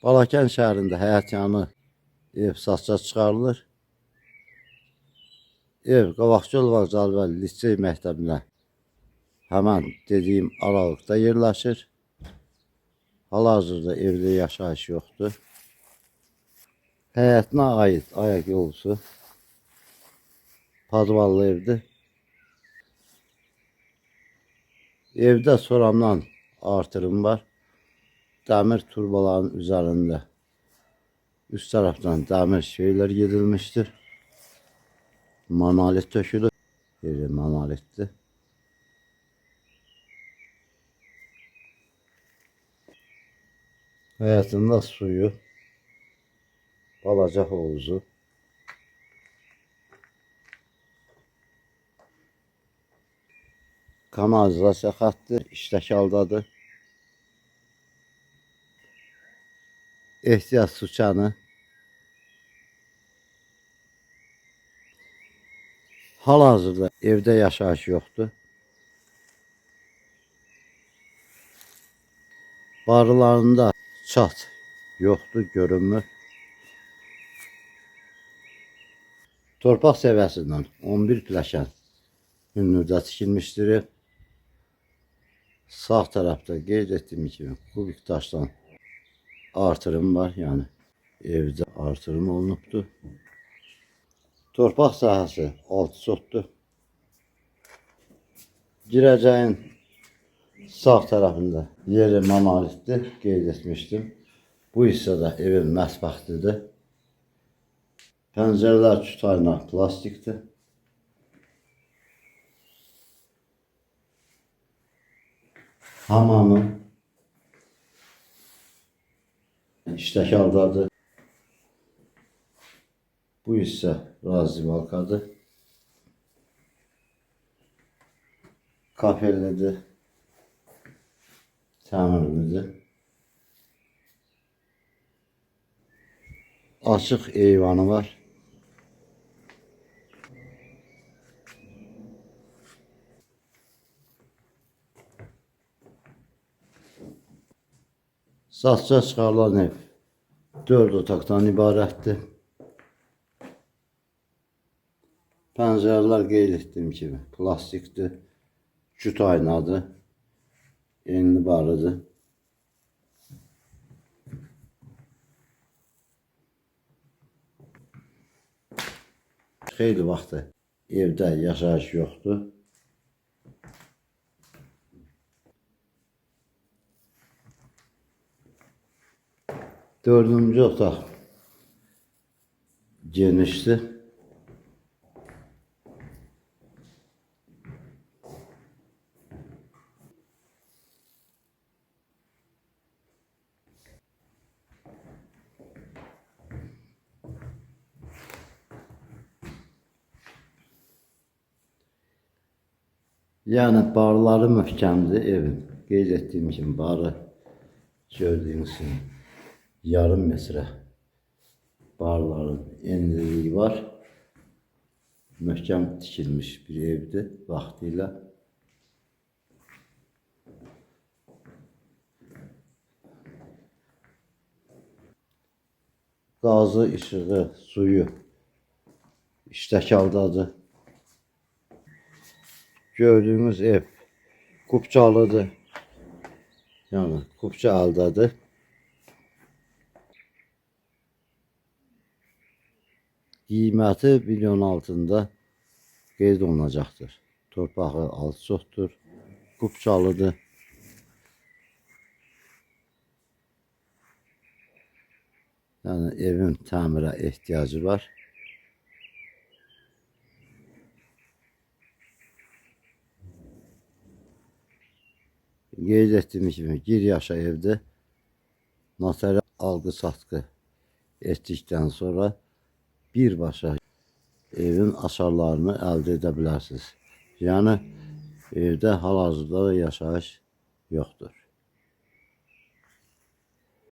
Balakən şəhərində həyətyanı ev satışa çıxarılır. Ev Qabaqçöl Vağzal Lisey məktəbinə həmən dediyim aralıqda yerləşir. Hal-hazırda evdə yaşayış yoxdur. Həyətinə aid ayaq yolusu padvallı evdir. Evdə soramdan artırım var. Dəmir turbaların üzərində üst tərəfdən dəmir şeylər gedilmişdir. Monolit tökülür. Yeri monolitdir. Həyətində suyu, balaca hovuzu, kanalizasiya xətti işlək haldadır. Ehtiyac su kəni. Hal-hazırda evdə yaşayış yoxdur. Barılarında çat yoxdur, görünmür. Torpaq səviyyəsindən 11 pilləkən hündürdə tikilmişdir. Sağ tərəfdə qeyd etdiyim kimi kubik daşdan artırım var, yəni evdə artırım olunubdur. Torpaq sahəsi 6 sotdur. Girəcəyin sağ tərəfində yeri monolitdir, qeyd etmişdim. Bu hissədə evin mətbəxtidir. Pəncərələr kütayla plastikdir. Hamamın işlək haldadır. Bu hissə razivalkadır. Kafellidir. Təmirlidir. Açıq eyvanı var. Satışa çıxarılan ev 4 otaqdan ibarətdir. Pəncərələr qeyd etdiyim kimi plastikdir, küt aynadır, enli barıdır. Xeyli vaxtı evdə yaşayış yoxdur. Dördüncü otaq genişdir. Yəni barları möhkəmdir evin. Qeyd etdiyim kimi barı gördüyünüz kimi yarım metrə barların enliliyi var. Möhkəm tikilmiş bir evdir vaxtilə. Qazı, işığı, suyu işlək haldadır. Gördüğünüz ev kupçalıdır. Yəni kupça haldadır. Qiyməti 1 milyon altında qeyd olunacaqdır. Torpağı altı sotdur. Kupçalıdır. Yəni evin təmirə ehtiyacı var. Qeyd etdiyim kimi gir yaşa evdə notarial alqı-satqı etdikdən sonra birbaşa evin açarlarını əldə edə bilərsiniz. Yəni evdə hal-hazırda da yaşayış yoxdur.